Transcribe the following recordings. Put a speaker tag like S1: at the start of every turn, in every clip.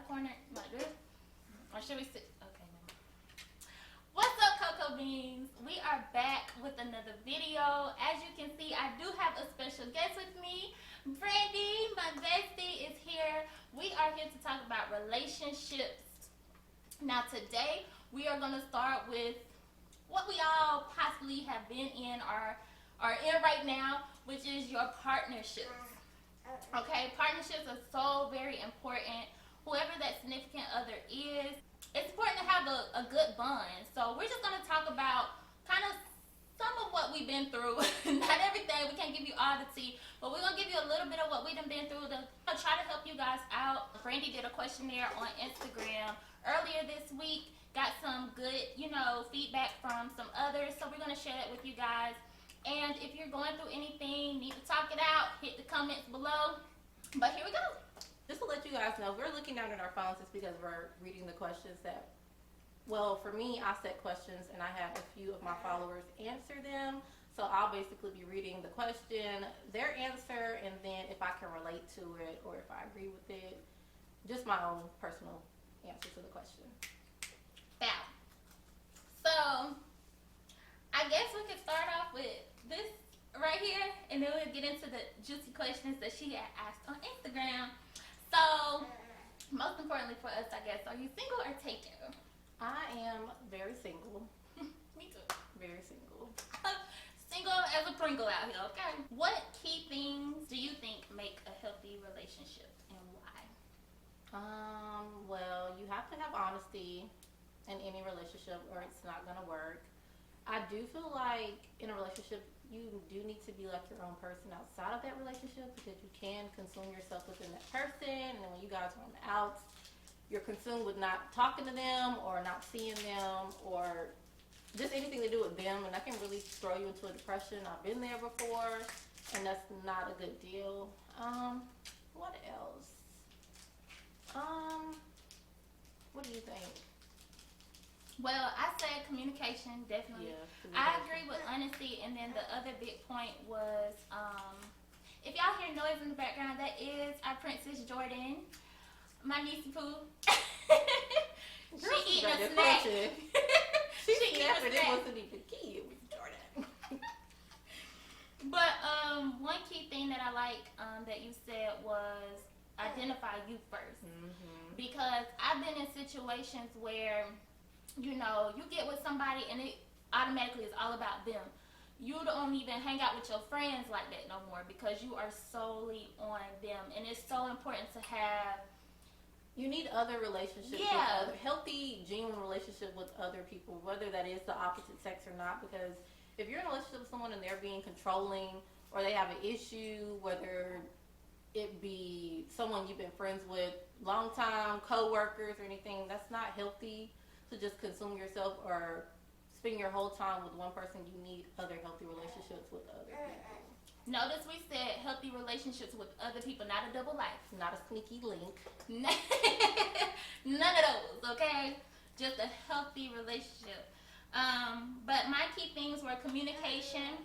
S1: corner like this? Or should we sit? Okay, no. What's up, Cocoa Beans? We are back with another video. As you can see, I do have a special guest with me. Brandy, my bestie, is here. We are here to talk about relationships. Now today, we are going to start with what we all possibly have been in or are in right now, which is your partnerships. Okay, partnerships are so very important. Whoever that significant other is, it's important to have a good bond. So we're just going to talk about kind of some of what we've been through. Not everything, we can't give you all the tea, but we're going to give you a little bit of what we've been through to try to help you guys out. Brandy did a questionnaire on Instagram earlier this week. Got some good, feedback from some others. So we're going to share that with you guys. And if you're going through anything, need to talk it out, hit the comments below. But here we go.
S2: Just to let you guys know, we're looking down at our phones just because we're reading the questions that, well, for me, I set questions and I had a few of my followers answer them. So I'll basically be reading the question, their answer, and then if I can relate to it or if I agree with it, just my own personal answer to the question.
S1: Now, so I guess we could start off with this right here, and then we'll get into the juicy questions that she had asked on Instagram. So, most importantly for us, I guess, are you single or taken?
S2: I am very single.
S1: Me too.
S2: Very single.
S1: Single as a Pringle out here, okay? What key things do you think make a healthy relationship, and why?
S2: Well, you have to have honesty in any relationship or it's not gonna work. I do feel like in a relationship, you do need to be like your own person outside of that relationship because you can consume yourself within that person. And then when you guys are on the outs, you're consumed with not talking to them or not seeing them or just anything to do with them. And that can really throw you into a depression. I've been there before and that's not a good deal. What else? What do you think?
S1: Well, I said communication, definitely.
S2: Yeah,
S1: I agree with honesty, and then the other big point was, if y'all hear noise in the background, that is our Princess Jordan, my niecey Pooh. She eating a snack.
S2: She eating a snack. It wasn't even key, it was Jordan.
S1: But one key thing that I like that you said was identify you first. Mm-hmm. Because I've been in situations where you get with somebody and it automatically is all about them. You don't even hang out with your friends like that no more because you are solely on them. And it's so important to have...
S2: You need other relationships, with other, healthy, genuine relationship with other people, whether that is the opposite sex or not. Because if you're in a relationship with someone and they're being controlling or they have an issue, whether it be someone you've been friends with long time, co-workers or anything, that's not healthy. To just consume yourself or spend your whole time with one person. You need other healthy relationships with other people.
S1: Notice we said healthy relationships with other people, not a double life.
S2: Not a sneaky link.
S1: None of those, okay? Just a healthy relationship. But my key things were communication.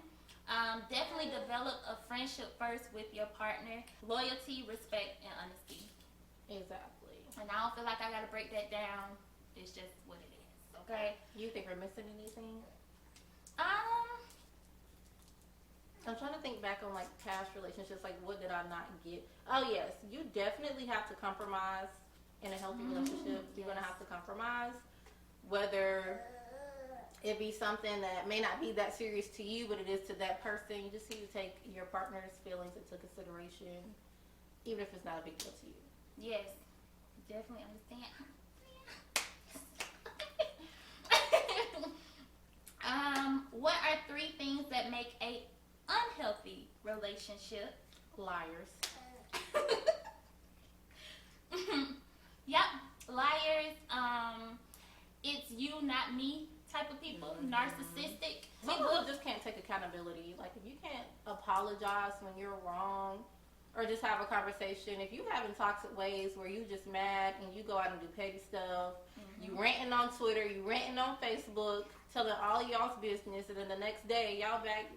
S1: Definitely develop a friendship first with your partner. Loyalty, respect, and honesty.
S2: Exactly.
S1: And I don't feel like I gotta break that down. It's just what it is, okay?
S2: You think we're missing anything? I'm trying to think back on like past relationships, like what did I not get? Oh yes, you definitely have to compromise in a healthy relationship. You're gonna have to compromise, whether it be something that may not be that serious to you, but it is to that person. You just need to take your partner's feelings into consideration, even if it's not a big deal to you.
S1: Yes, definitely understand. What are 3 things that make a unhealthy relationship?
S2: Liars.
S1: Yep, liars. It's you, not me type of people. Mm-hmm. Narcissistic.
S2: Some people just can't take accountability. Like if you can't apologize when you're wrong, or just have a conversation. If you having toxic ways where you just mad and you go out and do petty stuff, you ranting on Twitter, you ranting on Facebook, telling all y'all's business, and then the next day y'all back.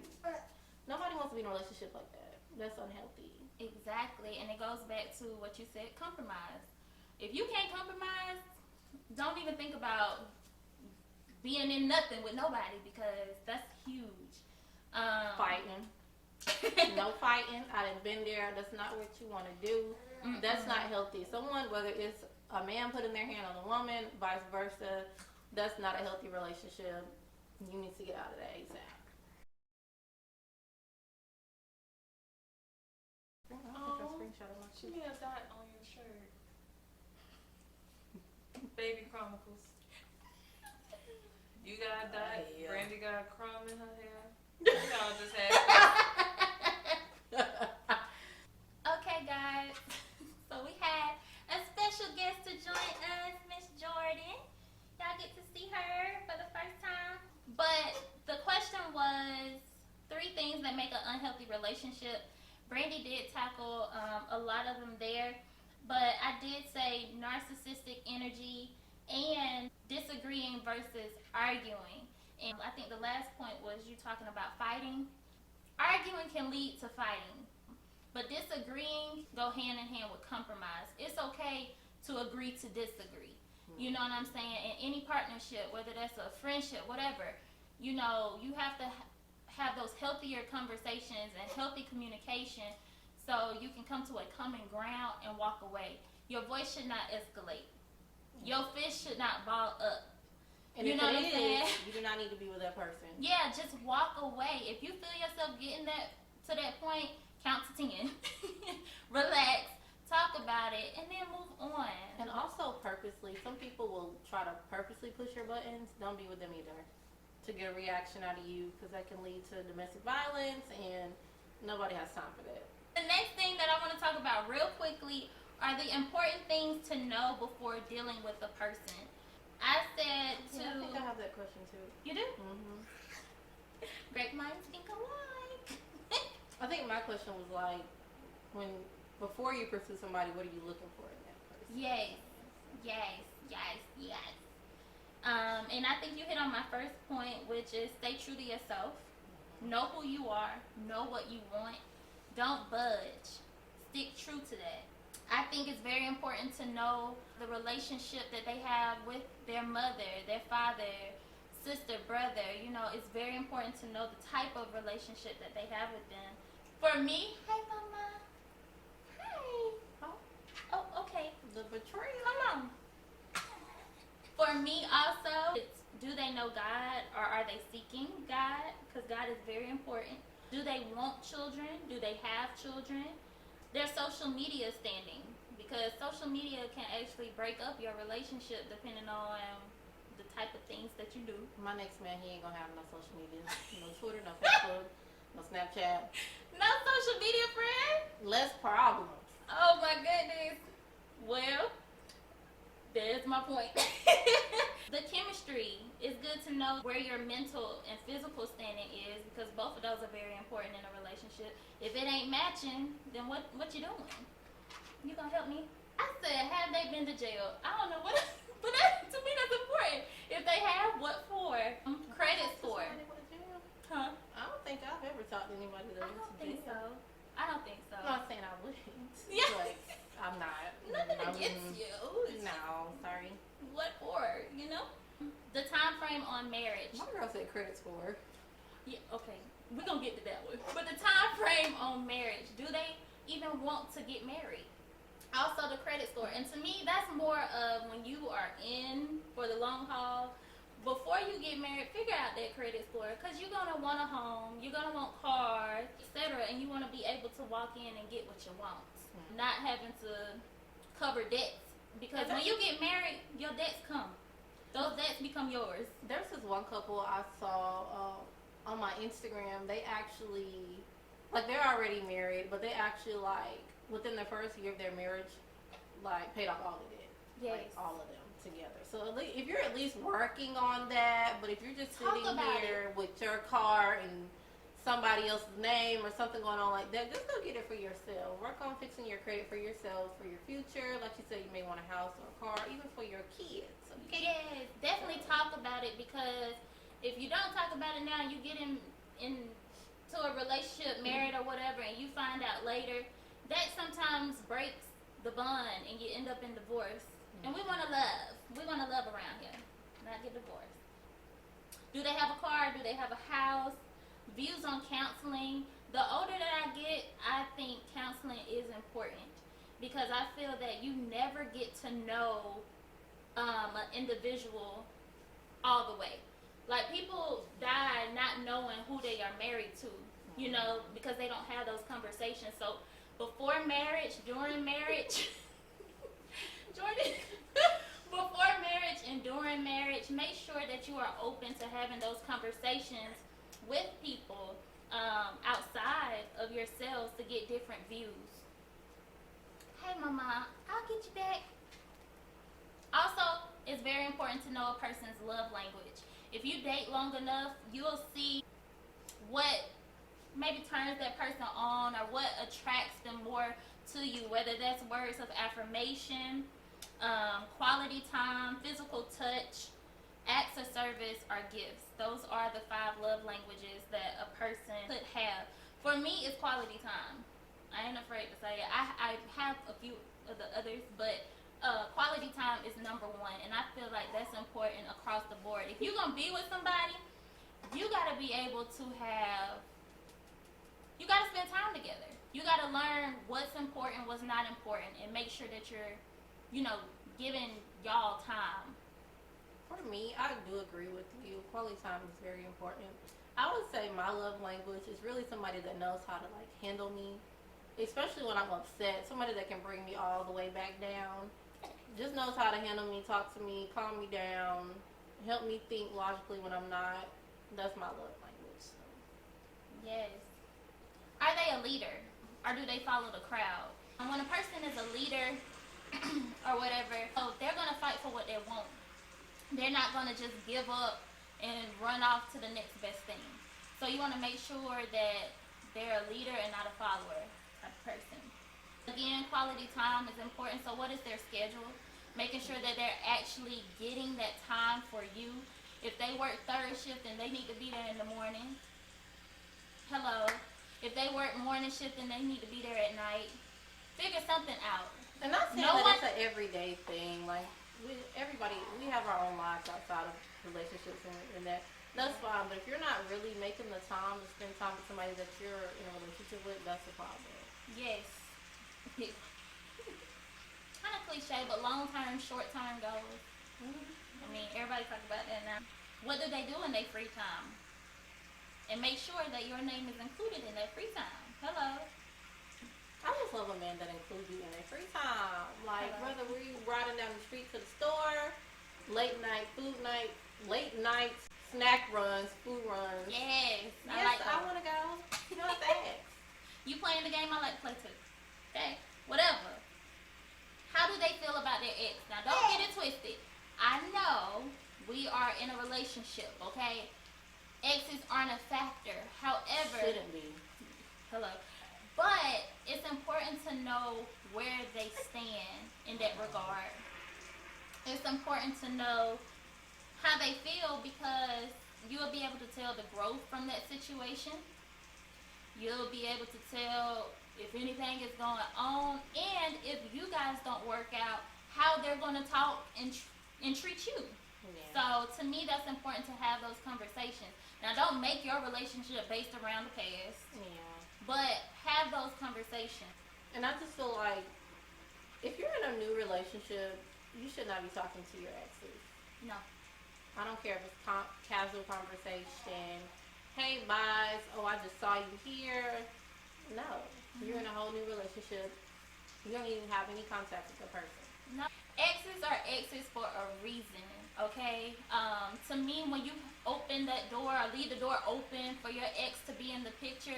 S2: Nobody wants to be in a relationship like that. That's unhealthy.
S1: Exactly, and it goes back to what you said, compromise. If you can't compromise, don't even think about being in nothing with nobody, because that's huge.
S2: Fighting. No fighting. I done been there. That's not what you want to do.
S1: Mm-mm.
S2: That's not healthy. Someone, whether it's a man putting their hand on a woman, vice versa, that's not a healthy relationship. You need to get out of that ASAP. I think I screenshotted my
S3: She has that on your shirt. Baby Chronicles. You got a dot.
S2: Yeah.
S3: Brandy got a crumb in her hair. Y'all just had.
S1: Okay, guys. So we had a special guest to join us, Miss Jordan. Y'all get to see her for the first time. But the question was 3 things that make an unhealthy relationship. Brandy did tackle a lot of them there, but I did say narcissistic energy and disagreeing versus arguing. And I think the last point was you talking about fighting. Arguing can lead to fighting, but disagreeing go hand in hand with compromise. It's okay to agree to disagree. You know what I'm saying? In any partnership, whether that's a friendship, whatever, you know, you have to have those healthier conversations and healthy communication so you can come to a common ground and walk away. Your voice should not escalate. Your fist should not ball up.
S2: And
S1: You
S2: if
S1: know
S2: it
S1: what I'm saying?
S2: you do not need to be with that person.
S1: Yeah, just walk away. If you feel yourself getting to that point, count to 10. Relax, talk about it, and then move on.
S2: And also purposely, some people will try to purposely push your buttons. Don't be with them either. To get a reaction out of you, because that can lead to domestic violence, and nobody has time for that.
S1: The next thing that I want to talk about real quickly are the important things to know before dealing with a person. I said to...
S2: Yeah, I think I have that question too.
S1: You do?
S2: Mm-hmm.
S1: Great minds think alike.
S2: I think my question was like, before you pursue somebody, what are you looking for in that person?
S1: Yes. And I think you hit on my first point, which is stay true to yourself. Know who you are. Know what you want. Don't budge. Stick true to that. I think it's very important to know the relationship that they have with their mother, their father, sister, brother. You know, it's very important to know the type of relationship that they have with them. For me, hey mama. Hi. Oh, okay.
S2: The betrayal.
S1: Come on. For me also, it's, do they know God, or are they seeking God? Because God is very important. Do they want children? Do they have children? Their social media standing, because social media can actually break up your relationship depending on the type of things that you do.
S2: My next man, he ain't gonna have no social media. No Twitter, no Facebook, no Snapchat.
S1: No social media, friend?
S2: Less problems.
S1: Oh my goodness. Well, there's my point. The chemistry is good to know where your mental and physical standing is, because both of those are very important in a relationship. If it ain't matching, then what you doing? You gonna help me? I said, have they been to jail? I don't know what, but that, to me that's important. If they have, what for? Credit score.
S2: Somebody with a jail?
S1: Huh?
S2: I don't think I've ever talked to anybody that
S1: I
S2: went
S1: don't
S2: to
S1: think
S2: jail.
S1: so. I don't think so.
S2: I'm not saying I wouldn't.
S1: Yeah.
S2: But I'm not.
S1: Nothing
S2: I
S1: against
S2: wouldn't-
S1: you. It's
S2: No, sorry.
S1: what for, you know? The time frame on marriage.
S2: My girl said credit score.
S1: Yeah, okay. We're gonna get to that one. But the time frame on marriage, do they even want to get married? Also the credit score. And to me, that's more of when you are in for the long haul. Before you get married, figure out that credit score, because you're gonna want a home, you're gonna want cars, etc., and you want to be able to walk in and get what you want, not having to cover debts. Because when you get married, your debts come. Those debts become yours.
S2: There's this one couple I saw on my Instagram. They actually, like, they're already married, but they actually, like, within the first year of their marriage, like, paid off all of it.
S1: Yes.
S2: Like, all of them together. So at least, if you're at least working on that, but if you're just
S1: Talk
S2: sitting
S1: about
S2: here with your car and somebody else's name or something going on like that, just go get it for yourself. Work on fixing your credit for yourself, for your future. Like you said, you may want a house or a car, even for your kids. So you can-
S1: Yes, definitely talk about it, because if you don't talk about it now, you get into a relationship, married or whatever, and you find out later, that sometimes breaks the bond and you end up in divorce. And we want to love. We want to love around here, not get divorced. Do they have a car? Do they have a house? Views on counseling. The older that I get, I think counseling is important because I feel that you never get to know an individual all the way. Like, people die not knowing who they are married to, you know, because they don't have those conversations. So before marriage, during marriage, Jordan, before marriage and during marriage, make sure that you are open to having those conversations with people outside of yourselves to get different views. Hey, mama, I'll get you back. Also, it's very important to know a person's love language. If you date long enough, you'll see what maybe turns that person on or what attracts them more to you, whether that's words of affirmation, quality time, physical touch, acts of service, or gifts. Those are the 5 love languages that a person could have. For me, it's quality time. I ain't afraid to say it. I have a few of the others, but quality time is number 1, and I feel like that's important across the board. If you're going to be with somebody, you got to be able to have, you got to spend time together. You got to learn what's important, what's not important, and make sure that you're, you know, giving y'all time.
S2: For me, I do agree with you. Quality time is very important. I would say my love language is really somebody that knows how to, like, handle me, especially when I'm upset. Somebody that can bring me all the way back down. Just knows how to handle me, talk to me, calm me down, help me think logically when I'm not. That's my love language. So.
S1: Yes. Are they a leader, or do they follow the crowd? And when a person is a leader or whatever, so they're going to fight for what they want. They're not going to just give up and run off to the next best thing. So you want to make sure that they're a leader and not a follower type of person. Again, quality time is important. So what is their schedule? Making sure that they're actually getting that time for you. If they work third shift and they need to be there in the morning, hello. If they work morning shift and they need to be there at night, figure something out.
S2: And not saying that it's an everyday thing. Like, we have our own lives outside of relationships and that's fine. But if you're not really making the time to spend time with somebody that you're in a relationship with, that's a problem.
S1: Yes. Kind of cliche, but long-term, short-term goals. I mean, everybody talk about that now. What do they do in their free time? And make sure that your name is included in their free time. Hello.
S2: I just love a man that includes you in their free time. Like,
S1: Hello.
S2: whether we riding down the street to the store, late night snack runs, food runs.
S1: Yes.
S2: Yes, I
S1: those.
S2: want to go. Just ask.
S1: You playing the game, I like to play too. Okay? Whatever. How do they feel about their ex? Now, don't get it twisted. I know we are in a relationship, okay? Exes aren't a factor. However,
S2: Shouldn't be.
S1: hello. But it's important to know where they stand in that regard. It's important to know how they feel because you'll be able to tell the growth from that situation. You'll be able to tell if anything is going on, and if you guys don't work out, how they're going to talk and treat you.
S2: Yeah.
S1: So to me, that's important to have those conversations. Now, don't make your relationship based around the past,
S2: Yeah.
S1: but have those conversations.
S2: And I just feel like if you're in a new relationship, you should not be talking to your exes.
S1: No.
S2: I don't care if it's casual conversation. Hey, guys. Oh, I just saw you here. No. You're in a whole new relationship. You don't even have any contact with the person.
S1: No. Exes are exes for a reason, okay? To me, when you open that door or leave the door open for your ex to be in the picture,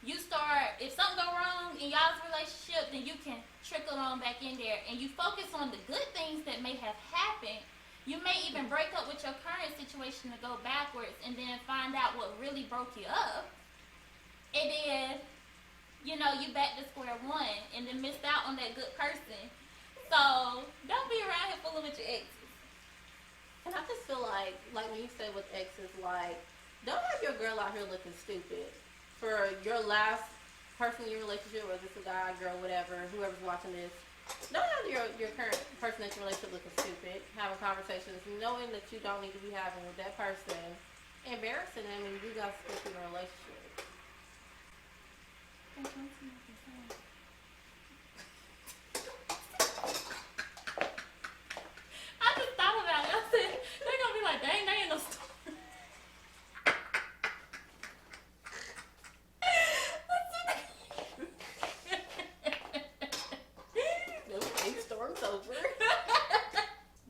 S1: you start, if something go wrong in y'all's relationship, then you can trickle on back in there and you focus on the good things that may have happened. You may even break up with your current situation to go backwards and then find out what really broke you up. And then, you know, you back to square one and then missed out on that good person. So don't be around here fooling with your exes.
S2: And I just feel like when you say with exes, like, don't have your girl out here looking stupid for your last person in your relationship, whether it's a guy, girl, whatever, whoever's watching this. Don't have your current person that you're in a relationship looking stupid. Having conversations, knowing that you don't need to be having with that person, embarrassing them, and you guys still in a relationship.
S1: I just thought about it. I said, they're gonna be like, dang, they ain't no story.
S2: Big storm's over.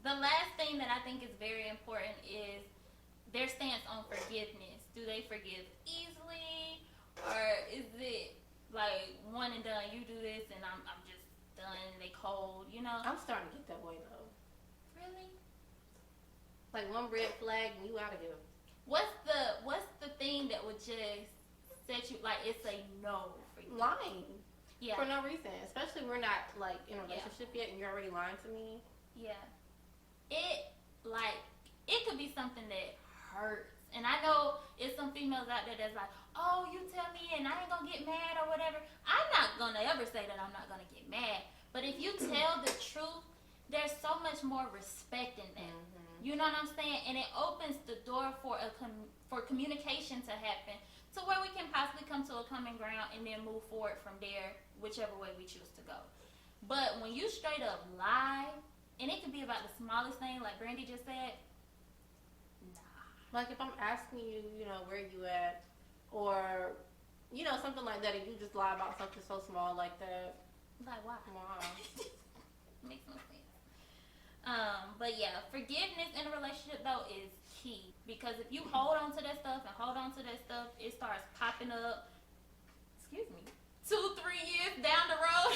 S1: The last thing that I think is very important is their stance on forgiveness. Do they forgive easily, or is it like one and done? You do this, and I'm just done. They cold, you know?
S2: I'm starting to get that way though.
S1: Really?
S2: Like one red flag and you out of here.
S1: What's the thing that would just set you like it's a no for you?
S2: Lying.
S1: Yeah.
S2: For no reason. Especially we're not like in a
S1: Yeah.
S2: relationship yet and you're already lying to me.
S1: Yeah. It could be something that hurts. And I know it's some females out there that's like, oh, you tell me and I ain't gonna get mad or whatever. I'm not gonna ever say that I'm not gonna get mad. But if you tell the truth, there's so much more respect in that.
S2: Mm-hmm.
S1: You know what I'm saying? And it opens the door for for communication to happen to where we can possibly come to a common ground and then move forward from there, whichever way we choose to go. But when you straight up lie, and it could be about the smallest thing, like Brandy just said, nah.
S2: Like if I'm asking you, you know, where you at, or you know, something like that, and you just lie about something so small like that.
S1: Like, why?
S2: Wow.
S1: Makes no sense. But yeah, forgiveness in a relationship though is key, because if you hold on to that stuff and hold on to that stuff, it starts popping up. Excuse me. 2-3 years down the road.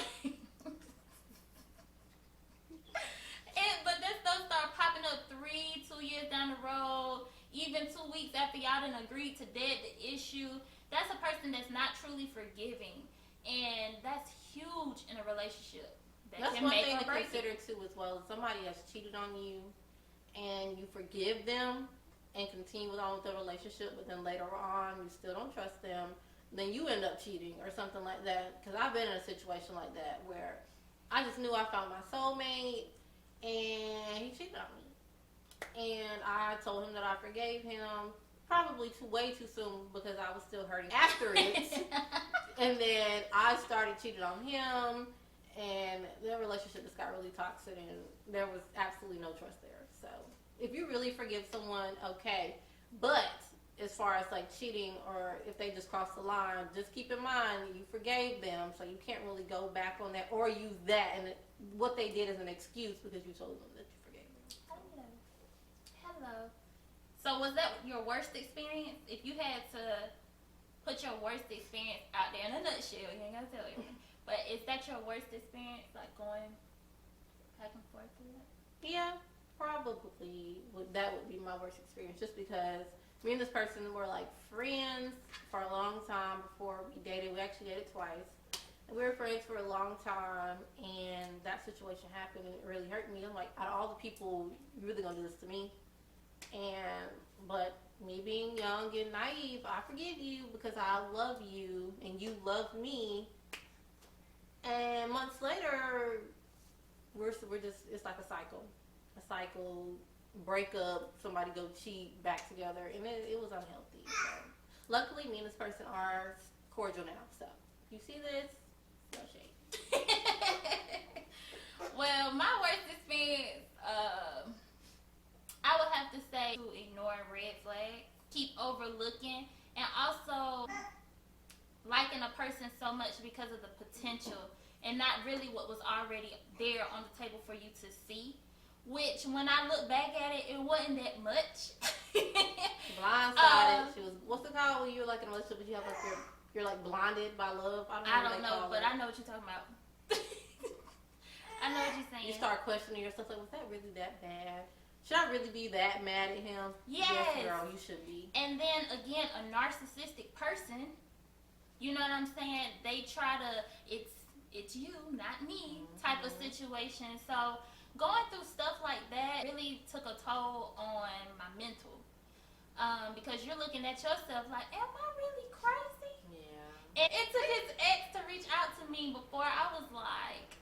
S1: But that stuff start popping up 2 years down the road, even 2 weeks after y'all done agreed to dead the issue. That's a person that's not truly forgiving, and that's huge in a relationship.
S2: That's one thing to consider too as well. If somebody has cheated on you and you forgive them and continue on with the relationship, but then later on you still don't trust them, then you end up cheating or something like that. Because I've been in a situation like that where I just knew I found my soulmate and he cheated on me. And I told him that I forgave him probably way too soon because I was still hurting after it. And then I started cheating on him. And their relationship just got really toxic, and there was absolutely no trust there. So, if you really forgive someone, okay. But as far as like cheating, or if they just crossed the line, just keep in mind you forgave them, so you can't really go back on that or use that and what they did as an excuse because you told them that you forgave them.
S1: Hello. So, was that your worst experience? If you had to put your worst experience out there in a nutshell, you ain't gotta tell everything. But is that your worst experience, like going back and forth through that?
S2: Yeah, probably that would be my worst experience, just because me and this person were like friends for a long time before we dated. We actually dated twice. And we were friends for a long time, and that situation happened, and it really hurt me. I'm like, out of all the people, you really gonna do this to me? But me being young and naive, I forgive you because I love you and you love me. And months later, we're just, it's like a cycle, break up, somebody go cheat, back together, and it was unhealthy. So, luckily, me and this person are cordial now. So, if you see this, no shade.
S1: Well, my worst experience, I would have to say to ignore red flags, keep overlooking, and also liking a person so much because of the potential and not really what was already there on the table for you to see. Which, when I look back at it, it wasn't that much.
S2: Blindsided. She was, what's it called when you're like in a relationship but you have like you're like blinded by love?
S1: I don't know, but I know what you're talking about. I know what you're saying.
S2: You start questioning yourself, like, was that really that bad? Should I really be that mad at him?
S1: Yes.
S2: Girl, you should be.
S1: And then again, a narcissistic person, you know what I'm saying? They try to, it's you, not me, type of situation. So going through stuff like that really took a toll on my mental. Because you're looking at yourself like, am I really crazy?
S2: Yeah.
S1: And it took his ex to reach out to me before I was like,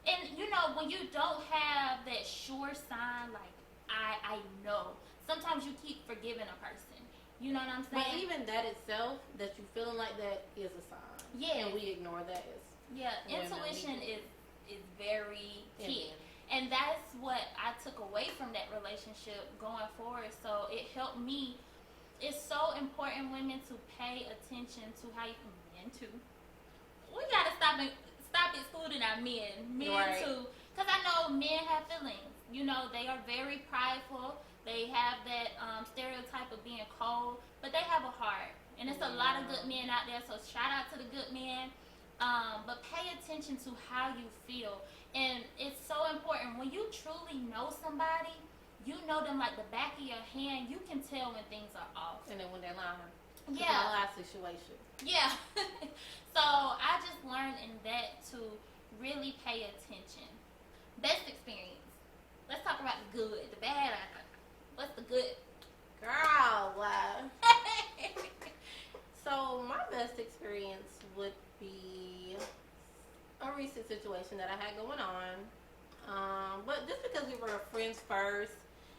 S1: and And you know, when you don't have that sure sign, like I know. Sometimes you keep forgiving a person. You know what I'm saying?
S2: But even that itself, that you feeling like that, is a sign.
S1: Yeah.
S2: And we ignore that as
S1: Yeah,
S2: women.
S1: intuition is very key.
S2: Indian.
S1: And that's what I took away from that relationship going forward. So it helped me. It's so important, women, to pay attention to how you men too. We gotta stop excluding our men. Men
S2: Right.
S1: too, because I know men have feelings. You know, they are very prideful. They have that stereotype of being cold, but they have a heart. And it's a lot of good men out there. So shout out to the good men. But pay attention to how you feel. And it's so important. When you truly know somebody, you know them like the back of your hand. You can tell when things are off.
S2: And then when they're lying.
S1: Yeah.
S2: My last situation.
S1: Yeah. So I just learned in that to really pay attention. Best experience. Let's talk about the good, the bad. What's the good?
S2: Girl, wow. So my best experience would be a recent situation that I had going on. But just because we were friends first,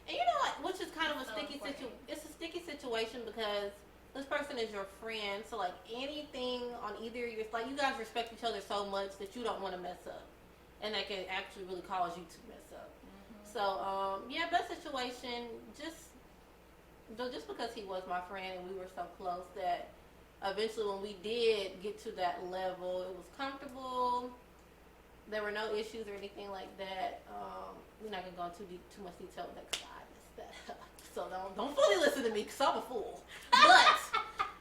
S2: and you know what, which is kind of a
S1: So
S2: sticky
S1: important.
S2: It's a sticky situation because this person is your friend. So like anything on either your, like you guys respect each other so much that you don't want to mess up, and that can actually really cause you to mess up. So yeah, best situation, just because he was my friend and we were so close that eventually when we did get to that level, it was comfortable. There were no issues or anything like that. We're not gonna go into too much detail with that because I messed that up. So don't fully listen to me because I'm a fool. But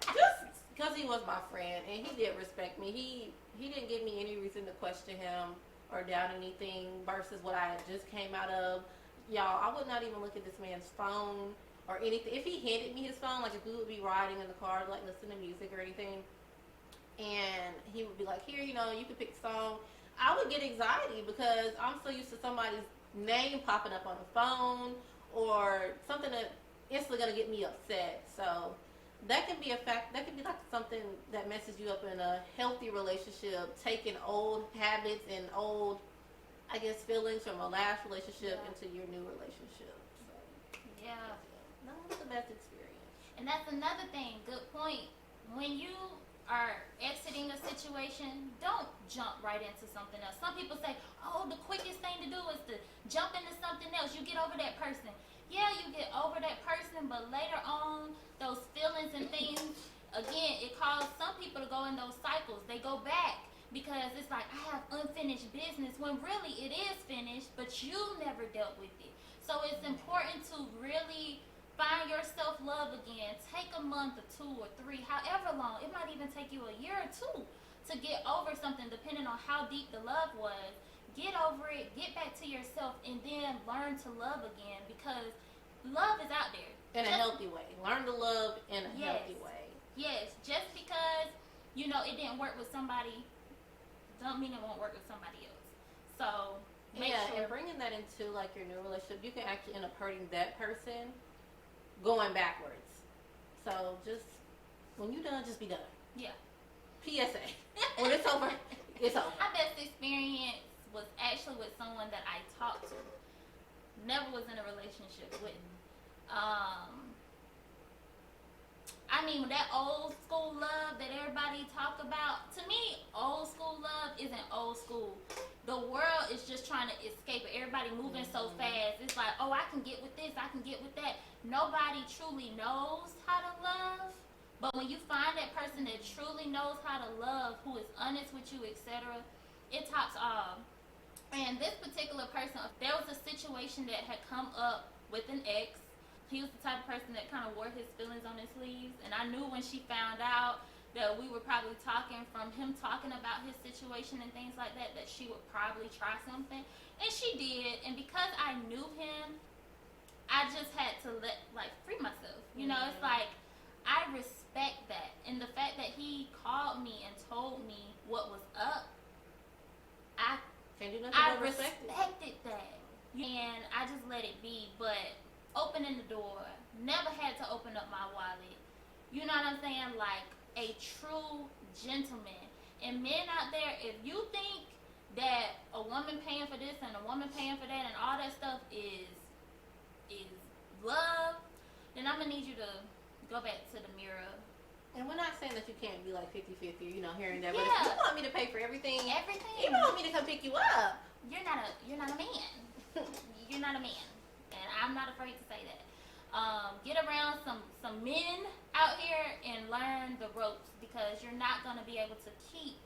S2: just because he was my friend and he did respect me, he didn't give me any reason to question him or doubt anything versus what I had just came out of. Y'all, I would not even look at this man's phone or anything. If he handed me his phone, like if we would be riding in the car to like listen to music or anything, and he would be like, here, you know, you can pick the song, I would get anxiety because I'm so used to somebody's name popping up on the phone or something that instantly gonna get me upset. So that can be a fact. That can be like something that messes you up in a healthy relationship, taking old habits and old, I guess, feelings from a last relationship into your new relationship. So,
S1: Yeah.
S2: that was the best experience.
S1: And that's another thing. Good point. When you are exiting a situation, don't jump right into something else. Some people say, oh, the quickest thing to do is to jump into something else. You get over that person. Yeah, you get over that person, but later on, those feelings and things, again, it causes some people to go in those cycles. They go back because it's like, I have unfinished business, when really it is finished, but you never dealt with it. So it's important to really find your self-love again. Take a month or 2 or 3, however long. It might even take you a year or 2 to get over something, depending on how deep the love was. Get over it, get back to yourself, and then learn to love again, because love is out there.
S2: In a healthy way. Learn to love in a healthy way.
S1: Yes, just because, you know, it didn't work with somebody, don't mean it won't work with somebody else. So, make sure.
S2: And bringing that into like your new relationship, you can actually end up hurting that person going backwards. So just when you're done, just be done.
S1: Yeah.
S2: PSA. When it's over, it's over.
S1: My best experience was actually with someone that I talked to. Never was in a relationship with. I mean, that old school love that everybody talk about, to me, old school love isn't old school. The world is just trying to escape it. Everybody moving so fast. It's like, oh, I can get with this, I can get with that. Nobody truly knows how to love. But when you find that person that truly knows how to love, who is honest with you, etc., it tops all. And this particular person, there was a situation that had come up with an ex. He was the type of person that kind of wore his feelings on his sleeves. And I knew when she found out that we were probably talking, from him talking about his situation and things like that, that she would probably try something. And she did. And because I knew him, I just had to free myself. You know, it's like, I respect that. And the fact that he called me and told me what was up, I respected that. And I just let it be. But opening the door, never had to open up my wallet. You know what I'm saying? Like a true gentleman. And men out there, if you think that a woman paying for this and a woman paying for that and all that stuff is love, then I'm gonna need you to go back to the mirror.
S2: And we're not saying that you can't be like 50-50, you know, hearing that. But
S1: Yeah.
S2: if you want me to pay for everything,
S1: Everything.
S2: you want me to come pick you up.
S1: You're not a man. You're not a man, and I'm not afraid to say that. Get around some men out here and learn the ropes, because you're not gonna be able to keep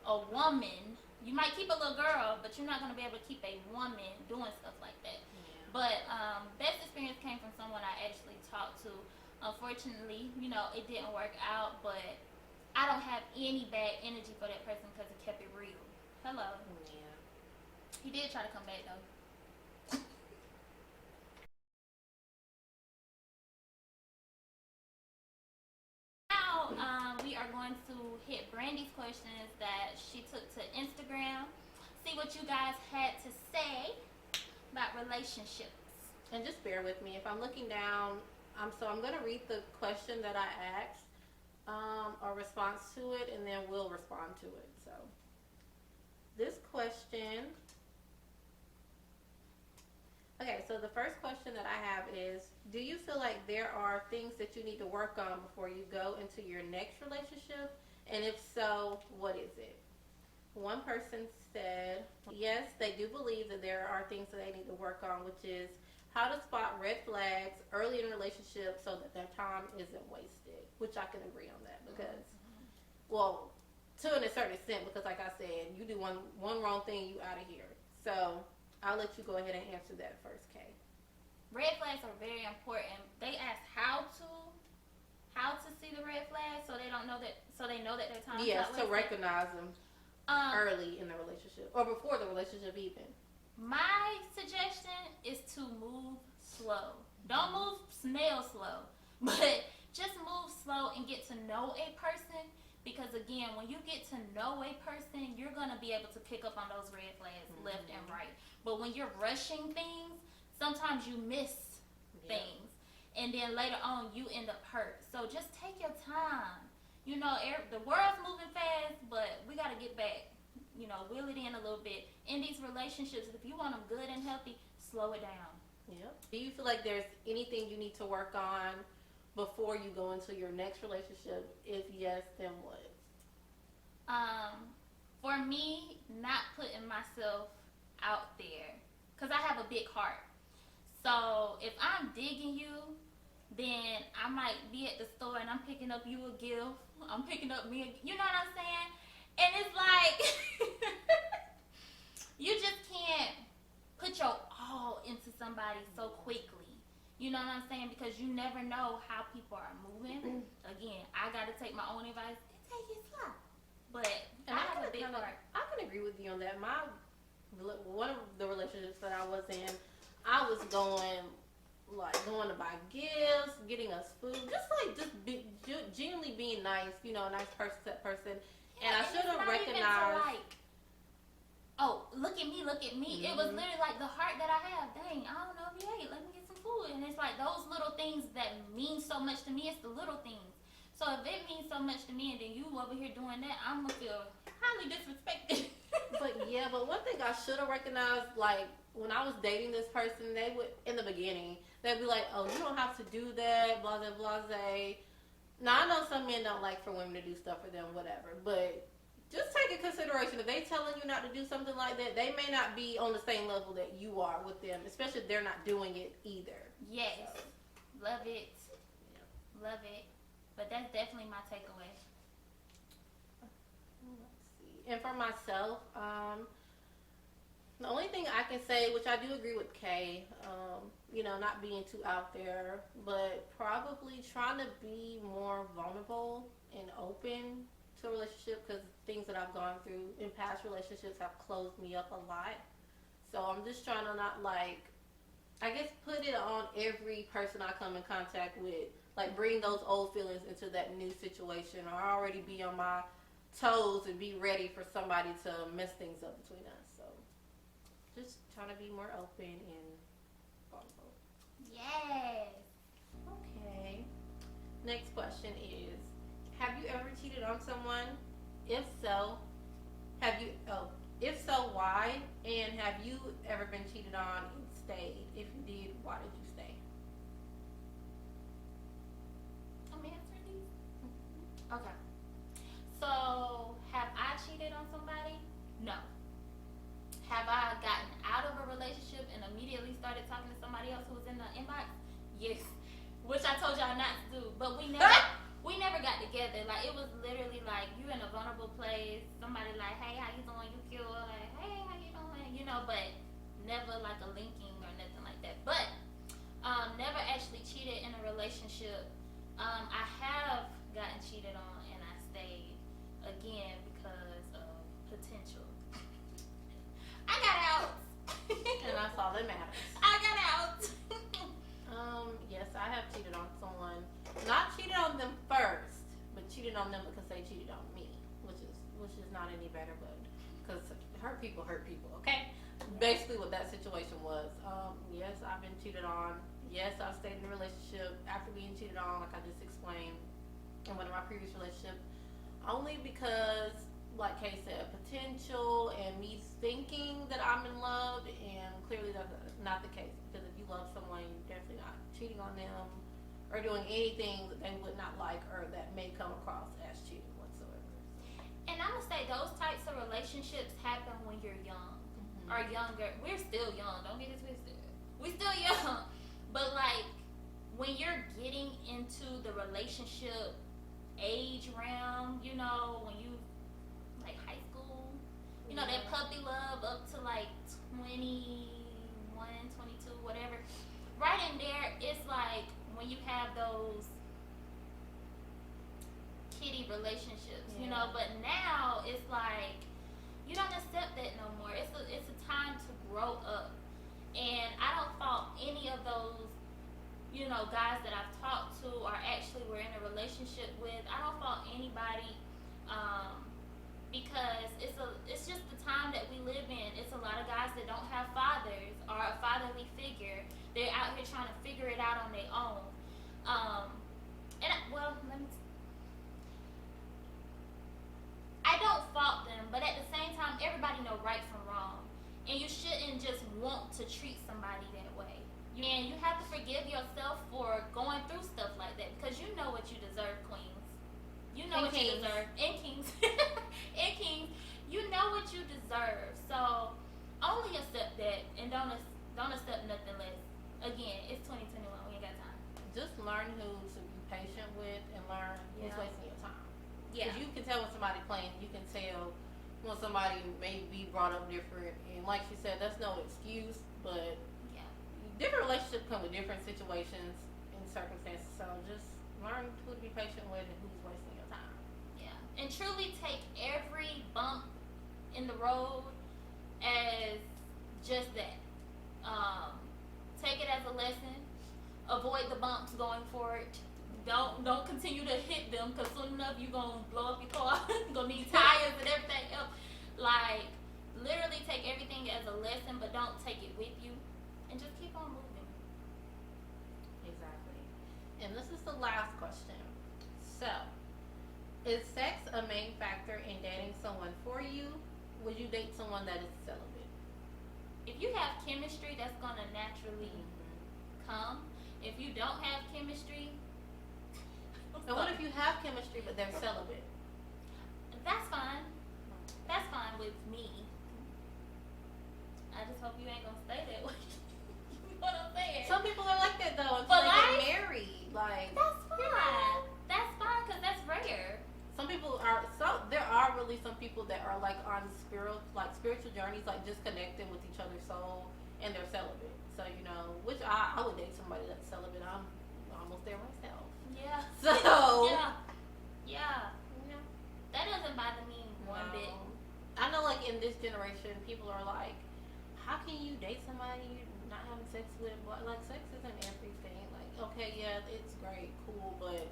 S1: a woman. You might keep a little girl, but you're not gonna be able to keep a woman doing stuff like that.
S2: Yeah.
S1: But best experience came from someone I actually talked to. Unfortunately, you know, it didn't work out, but I don't have any bad energy for that person because he kept it real. Hello.
S2: Yeah.
S1: He did try to come back though. Now we are going to hit Brandy's questions that she took to Instagram. See what you guys had to say about relationships.
S2: And just bear with me. If I'm looking down, I'm going to read the question that I asked, or response to it, and then we'll respond to it. So, this question. Okay, so the first question that I have is, do you feel like there are things that you need to work on before you go into your next relationship? And if so, what is it? One person said, yes, they do believe that there are things that they need to work on, which is how to spot red flags early in a relationship so that their time isn't wasted, which I can agree on that because, well, to a certain extent, because like I said, you do one wrong thing, you out of here. So I'll let you go ahead and answer that first, Kay.
S1: Red flags are very important. They ask how to see the red flags so they don't know that, so they know that their time.
S2: Yes, to recognize them early in the relationship or before the relationship even.
S1: My suggestion is to move slow. Don't move snail slow, but just move slow and get to know a person. Because again, when you get to know a person, you're gonna be able to pick up on those red flags left and right. But when you're rushing things, sometimes you miss things, and then later on you end up hurt. So just take your time. You know, the world's moving fast, but we gotta get back. You know, wheel it in a little bit. In these relationships, if you want them good and healthy, slow it down.
S2: Yep. Do you feel like there's anything you need to work on before you go into your next relationship? If yes, then what?
S1: For me, not putting myself out there, because I have a big heart. So if I'm digging you, then I might be at the store and I'm picking up you a gift. I'm picking up me, you know what I'm saying? And it's like, you just can't put your all into somebody so quickly. You know what I'm saying? Because you never know how people are moving. Again, I got to take my own advice and take it slow. But
S2: And
S1: I have a big heart.
S2: I can agree with you on that. One of the relationships that I was in, I was going to buy gifts, getting us food, genuinely being nice, you know, a nice person to that person. And I should have recognized.
S1: Oh, look at me. Mm-hmm. It was literally like the heart that I have. Dang, I don't know if you ate. Let me get some food. And it's like those little things that mean so much to me. It's the little things. So if it means so much to me and then you over here doing that, I'm going to feel highly disrespected.
S2: But one thing I should have recognized, like, when I was dating this person, they would, in the beginning, they'd be like, oh, you don't have to do that, blah, blah, blah. Now, I know some men don't like for women to do stuff for them, whatever, but just take in consideration, if they telling you not to do something like that, they may not be on the same level that you are with them, especially if they're not doing it either.
S1: Yes.
S2: So.
S1: Love it.
S2: Yeah.
S1: Love it. But that's definitely my takeaway.
S2: Let's see. And for myself, the only thing I can say, which I do agree with Kay, you know, not being too out there, but probably trying to be more vulnerable and open to a relationship, because things that I've gone through in past relationships have closed me up a lot. So I'm just trying to not, like, I guess put it on every person I come in contact with. Like, bring those old feelings into that new situation, or already be on my toes and be ready for somebody to mess things up between us. So, just trying to be more open and vulnerable.
S1: Yes.
S2: Okay. Next question is, have you ever cheated on someone? If so, have you If so, why? And have you ever been cheated on and stayed? If you did, why did you stay?
S1: I'm answering these. Okay. So, have I cheated on somebody? No. Have I gotten out of a relationship and immediately started talking to somebody else who was in the inbox? Yes. Which I told y'all not to do. But we never got together. Like, it was literally like, you in a vulnerable place. Somebody like, hey, how you doing? You cute. Like, hey, how you doing? You know, but never like a linking or nothing like that. But never actually cheated in a relationship. I have gotten cheated on and I stayed again because of potential. I got out.
S2: And that's all that matters.
S1: I got out.
S2: Yes, I have cheated on someone. Not cheated on them first, but cheated on them because they cheated on me, which is not any better, but because hurt people, okay? Basically what that situation was. Yes, I've been cheated on. Yes, I've stayed in a relationship after being cheated on, like I just explained in one of my previous relationships, only because, like Kay said, potential and me thinking that I'm in love, and clearly that's not the case. Because if you love someone, you're definitely not cheating on them or doing anything that they would not like or that may come across as cheating whatsoever.
S1: And I'm gonna say those types of relationships happen when you're young or younger. We're still young. Don't get it twisted. We're still young, but like when you're getting into the relationship age realm, you know, when you like high school, you know, that puppy love up to like 21, 22, whatever. Right in there, it's like when you have those kitty relationships, you know. But now it's like you don't accept that no more. It's a time to grow up, and I don't fault any of those, you know, guys that I've talked to or actually were in a relationship with. I don't fault anybody, because it's just the time that we live in. It's a lot of guys that don't have fathers or a fatherly figure. They're out here trying to figure it out on their own. I don't fault them, but at the same time, everybody know right from wrong, and you shouldn't just want to treat somebody that way. And you have to forgive yourself for going through stuff like that, because you know what you deserve, queens. You know what you deserve, and kings, and kings. You know what you deserve. So only accept that, and don't accept nothing less. Again, it's 2021. We ain't got time.
S2: Just learn who to be patient with and learn who's wasting your time.
S1: Yeah.
S2: Because you can tell when somebody's playing. You can tell when somebody may be brought up different. And like she said, that's no excuse, but different relationships come with different situations and circumstances. So just learn who to be patient with and who's wasting your time.
S1: Yeah. And truly take every bump in the road as just that. Take it as a lesson. Avoid the bumps going forward. Don't continue to hit them, because soon enough you're going to blow up your car. You're going to need tires and everything else. Like, literally take everything as a lesson, but don't take it with you. And just keep on moving.
S2: Exactly. And this is the last question. So, is sex a main factor in dating someone for you? Would you date someone that is celibate?
S1: If you have chemistry, that's going to naturally come. If you don't have chemistry,
S2: and what if you have chemistry but they're celibate?
S1: That's fine. That's fine with me. I just hope you ain't gonna stay that way. You know what I'm saying?
S2: Some people are like that though until
S1: But
S2: they
S1: like,
S2: get married. Like
S1: that's fine. That's fine, because that's rare.
S2: some people are. So there are really some people that are like on spiritual journeys, like just connecting with each other's soul, and they're celibate. So you know, which I would date somebody that's celibate. I'm almost there myself.
S1: Yeah.
S2: So
S1: Yeah. That doesn't bother me one bit.
S2: I know, like in this generation, people are like, "How can you date somebody you're not having sex with?" Like, sex isn't everything. Like, okay, yeah, it's great, cool, but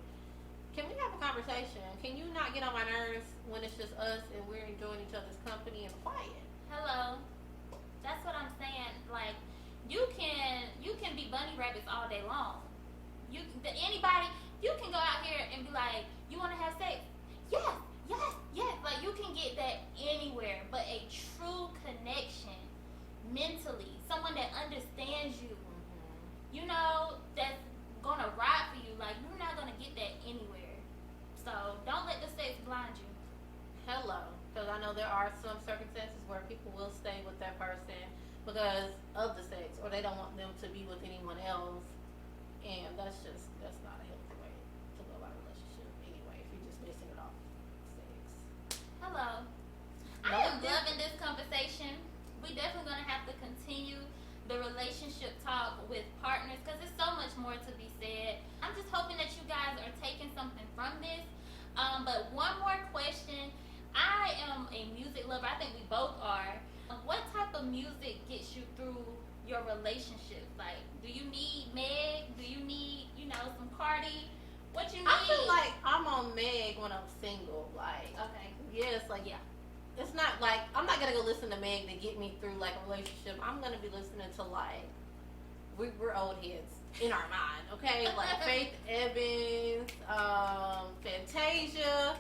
S2: can we have a conversation? Can you not get on my nerves when it's just us and we're enjoying each other's company and quiet?
S1: Hello. That's what I'm saying. Like, you can be bunny rabbits all day long. Anybody, you can go out here and be like, you want to have sex? Yes. Like, you can get that anywhere. But a true
S2: know there are some circumstances where people will stay with that person because of the sex, or they don't want them to be with anyone else, and that's not a healthy way to go about a relationship anyway. If you're just basing it off sex.
S1: Hello. I am loving this conversation. We definitely gonna have to continue the relationship talk with partners because there's so much more to be said. I'm just hoping that you guys are taking something from this. But one more question. I am a music lover. I think we both are. What type of music gets you through your relationship? Like, do you need Meg? Do you need, some Cardi? What you need?
S2: I feel like I'm on Meg when I'm single. Like,
S1: Okay.
S2: yes, like,
S1: Yeah.
S2: it's not like I'm not gonna go listen to Meg to get me through like a relationship. I'm gonna be listening to like we're old heads in our mind, okay? Like Faith Evans, Fantasia,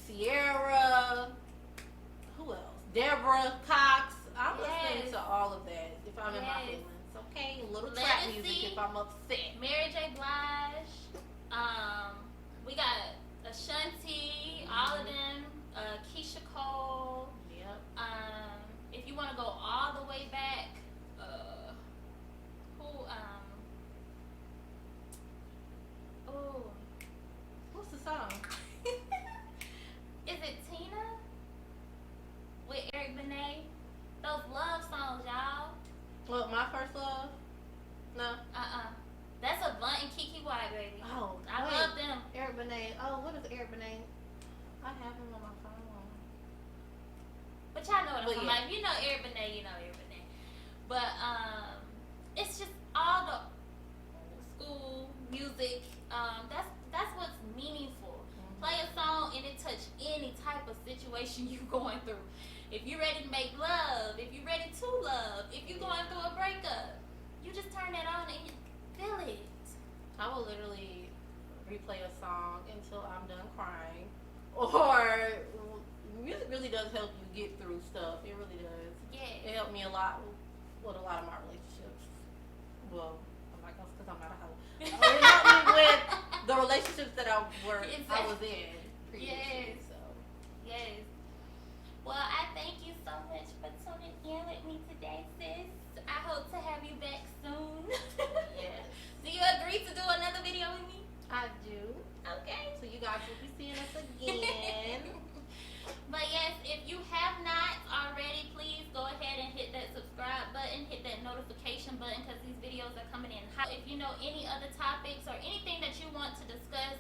S2: Sierra, who else? Deborah Cox. I'm listening to all of that if I'm in my
S1: Yes.
S2: feelings, okay? A little trap
S1: Legacy.
S2: music if I'm upset.
S1: Mary J. Blige. We got Ashanti, all of them. Keisha Cole.
S2: Yep.
S1: If you want to go all the way back, oh,
S2: What's the song?
S1: is it Tina with Eric Benet? Those love songs, y'all.
S2: Well, My First Love? No.
S1: That's Avant and Kiki White, baby.
S2: Oh,
S1: I
S2: wait.
S1: love them.
S2: Eric Benet. Oh, what is Eric Benet? I have him on my phone.
S1: But y'all know what I'm
S2: But
S1: talking
S2: yeah.
S1: about. If you know Eric Benet, you know Eric Benet. But it's just all the old school music. That's what's meaningful. Play a song and it touch any type of situation you going through. If you're ready to make love, if you're ready to love, if you're going through a breakup, you just turn that on and you feel it.
S2: I will literally replay a song until I'm done crying. Or music really does help you get through stuff. It really does. It
S1: Yeah.
S2: helped me a lot with a lot of my relationships. Well, I'm not gonna because I'm not a hoe. It helped me with the relationships that I was in previously.
S1: Yes.
S2: So
S1: Yes. Well, I thank you so much for tuning in with me today, sis. I hope to have you back soon.
S2: yes,
S1: Do you agree to do another video with me?
S2: I do.
S1: Okay.
S2: So you guys will be seeing us again.
S1: But yes, if you have not already, please go ahead and hit that subscribe button, hit that notification button because these videos are coming in hot. If you know any other topics or anything that you want to discuss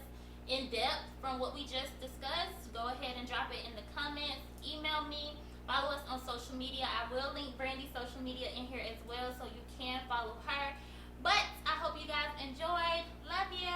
S1: in depth from what we just discussed, go ahead and drop it in the comments. Email me. Follow us on social media. I will link Brandy's social media in here as well so you can follow her. But I hope you guys enjoyed. Love you.